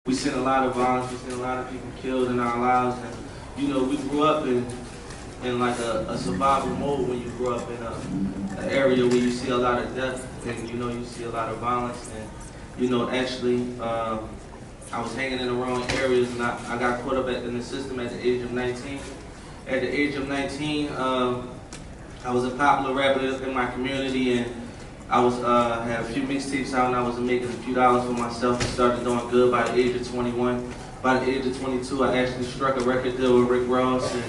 We've seen a lot of violence, we've seen a lot of people killed in our lives, and you know, we grew up in like a survival mode when you grew up in an area where you see a lot of death and you know you see a lot of violence. And you know, actually, I was hanging in the wrong areas and I got caught up in the system at the age of 19. At the age of 19, I was a popular rapper in my community, and I was had a few mixtapes out, and I was making a few dollars for myself and started doing good by the age of 21. By the age of 22, I actually struck a record deal with Rick Ross, and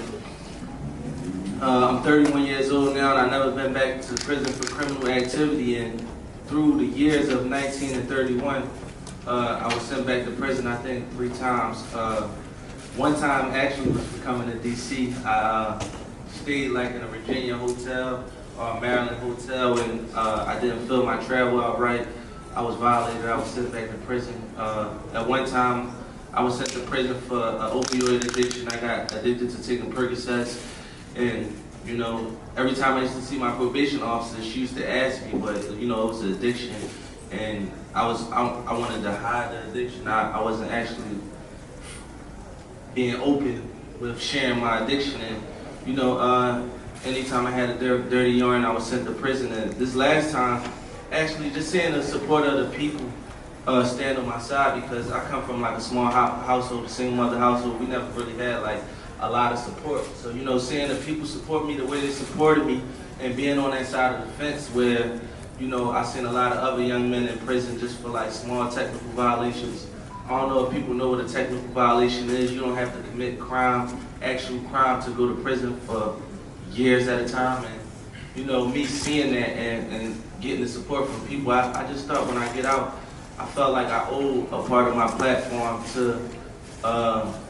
I'm 31 years old now, and I've never been back to prison for criminal activity. And through the years of 19 and 31, I was sent back to prison, I think, 3 times. One time actually was for coming to DC. I stayed like in a Virginia hotel or a Maryland hotel, and I didn't fill my travel out right. I was violated. I was sent back to prison. At one time, I was sent to prison for opioid addiction. I got addicted to taking Percocets, and you know, every time I used to see my probation officer, she used to ask me, but you know, it was an addiction, and I wanted to hide the addiction. I wasn't actually being open with sharing my addiction, and you know, anytime I had a dirty urine, I was sent to prison. And this last time, actually, just seeing the support of the people stand on my side, because I come from like a small household, a single mother household. We never really had like a lot of support. So you know, seeing the people support me the way they supported me, and being on that side of the fence where, you know, I seen a lot of other young men in prison just for like small technical violations. I don't know if people know what a technical violation is. You don't have to commit crime, actual crime, to go to prison for years at a time. And you know, me seeing that and getting the support from people, I just thought when I get out, I felt like I owe a part of my platform to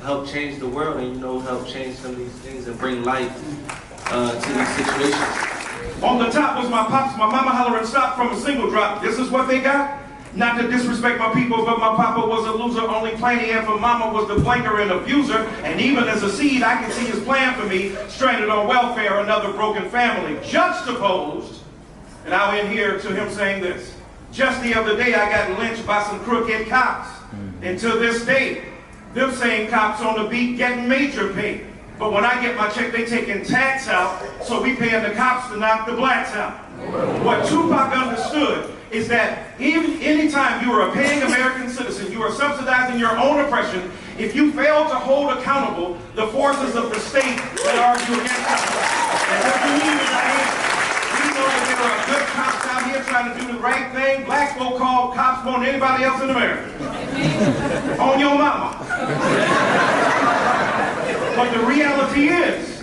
help change the world, and you know, help change some of these things and bring light to these situations. On the top was my pops, my mama hollering stop from a single drop. This is what they got? Not to disrespect my people, but my papa was a loser, only plan he had for mama was the blanker and abuser. And even as a seed, I can see his plan for me, stranded on welfare, another broken family. Juxtaposed, and I'll end here to him saying this. Just the other day, I got lynched by some crooked cops. And to this day, them same cops on the beat getting major pay. But when I get my check, they taking tax out, so we paying the cops to knock the blacks out. What Tupac understood is that anytime you are a paying American citizen, you are subsidizing your own oppression. If you fail to hold accountable the forces of the state that argue against us. And what you mean is we know that there are good cops out here trying to do the right thing. Blacks will call cops more than anybody else in America. On your mama. But the reality is,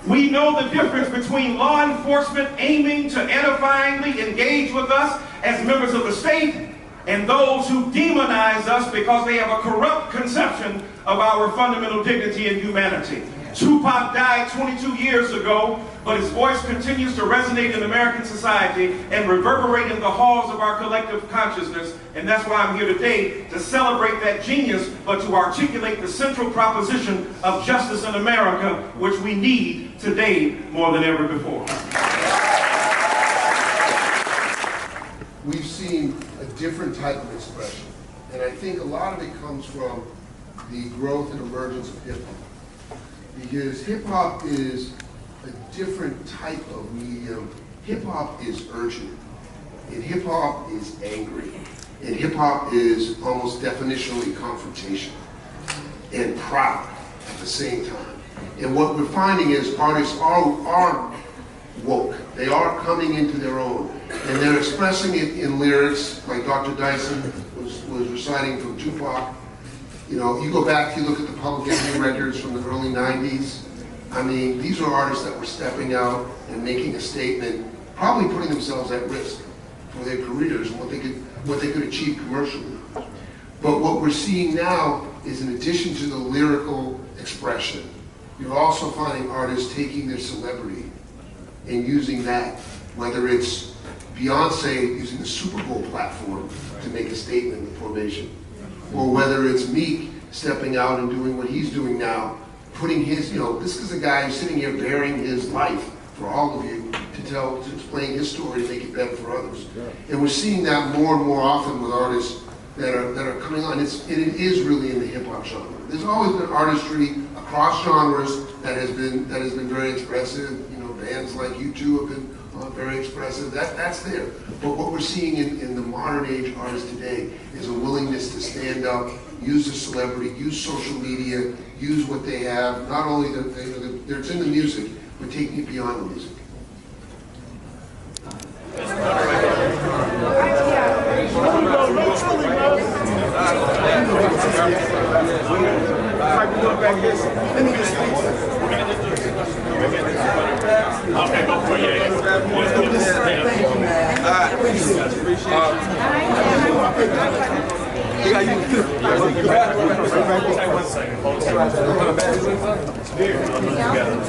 we know the difference between law enforcement aiming to edifyingly engage with us as members of the state and those who demonize us because they have a corrupt conception of our fundamental dignity and humanity. Tupac died 22 years ago, but his voice continues to resonate in American society and reverberate in the halls of our collective consciousness. And that's why I'm here today, to celebrate that genius, but to articulate the central proposition of justice in America, which we need today more than ever before. We've seen a different type of expression, and I think a lot of it comes from the growth and emergence of hip-hop. Because hip-hop is a different type of medium. Hip-hop is urgent, and hip-hop is angry, and hip-hop is almost definitionally confrontational and proud at the same time. And what we're finding is artists are woke. They are coming into their own, and they're expressing it in lyrics, like Dr. Dyson was reciting from Tupac. You know, you go back, you look at the Public Enemy records from the early 90s. I mean, these are artists that were stepping out and making a statement, probably putting themselves at risk for their careers and what they could achieve commercially. But what we're seeing now is, in addition to the lyrical expression, you're also finding artists taking their celebrity and using that, whether it's Beyonce using the Super Bowl platform to make a statement in formation, or whether it's Meek stepping out and doing what he's doing now, putting his, you know, this is a guy who's sitting here bearing his life for all of you to explain his story, to make it better for others. And we're seeing that more and more often with artists that are coming on. It is really in the hip hop genre. There's always been artistry across genres that has been very expressive. You know, bands like U2 have been very expressive. That's there. But what we're seeing in the modern age artists today is a willingness to stand up, use a celebrity, use social media, use what they have. Not only it's in the music, but taking it beyond the music. Okay, go for it.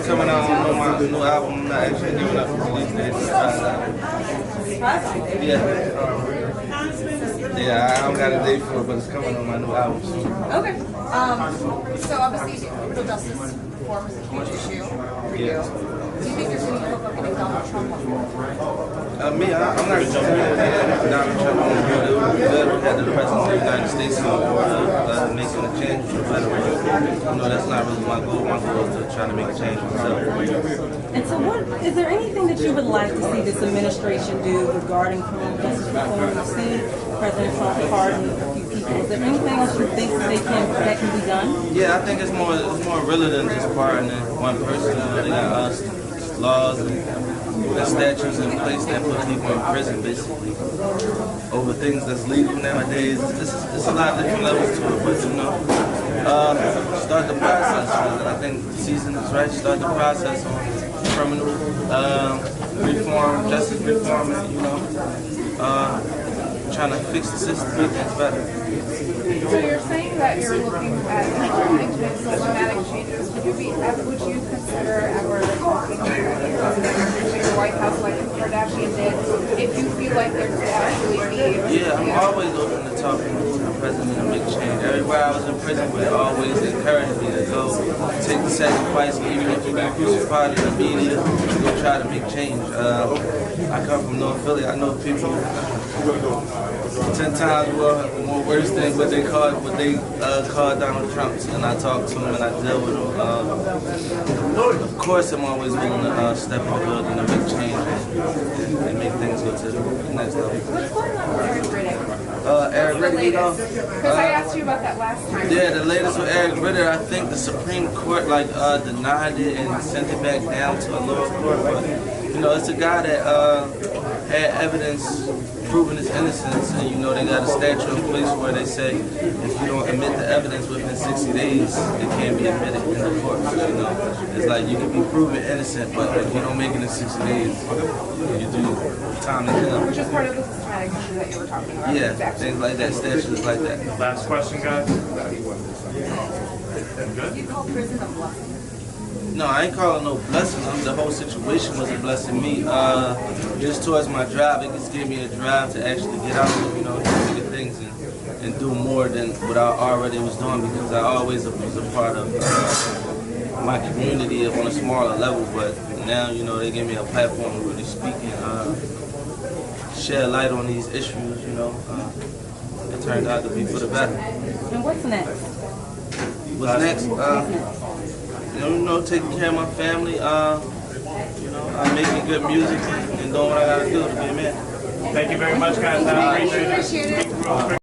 Coming out on my new album, I'm not actually giving up the release date. Yeah, I don't got a date for it, but it's coming on my new album soon. Okay. So obviously, criminal justice reform is a huge issue for you. Do you think there's any hope of getting Donald Trump on board? I'm not going to Donald Trump on board. It would be good if we had the President of the United States on board making a change for the better. You know, that's not really my goal. My goal is to try to make a change myself. And so is there anything that you would like to see this administration do regarding criminal justice reform? We've seen President Trump pardon a few people. Is there anything else you think that can be done? Yeah, I think it's more realer than just pardoning one person. You know, they got laws and statutes in place that put people in prison, basically, over things that's legal nowadays. It's a lot of different levels to it, but you know, start the process. I think the season is right. Start the process on criminal reform, justice reform, and you know, trying to fix the system, make things better. So you're saying that you're looking at implementing systematic changes. Would you consider ever talking to the White House like Kardashian did, if you feel like there could actually be? Yeah, I'm always open to talking to the president and make change. Everywhere I was in prison, they always encouraged me to go take the sacrifice, even if you get crucified in the media, go try to make change. I come from North Philly. I know people 10 times more worse than what they called Donald Trump, and I talk to him and I deal with him. Of course, I'm always willing to step on building and make change and make things go to the next level. What's going on with Eric Riddick? Eric Riddick, you know, because I asked you about that last time. yeah, the latest with Eric Riddick, I think the Supreme Court denied it and sent it back down to a lower court. But you know, it's a guy that had evidence proving his innocence, and you know they got a statute in place where they say if you don't admit the evidence within 60 days, it can't be admitted in the court. You know, it's like you can be proven innocent, but if you don't make it in 60 days, you do time to kill. Which is part of the systematic issue that you were talking about. Yeah, exactly. things like that, statutes like that. Last question, guys. You call prison a blessing? No, I ain't calling no blessing. The whole situation was a blessing me. Just towards my drive, it just gave me a drive to actually get out and, you know, do bigger things and do more than what I already was doing, because I always was a part of my community on a smaller level. But now, you know, they gave me a platform to really speak and shed light on these issues, you know. It turned out to be for the better. And what's next? What's next? You know, taking care of my family, you know, I'm making good music and doing what I gotta do to be a man. Thank you very much, guys. I appreciate it.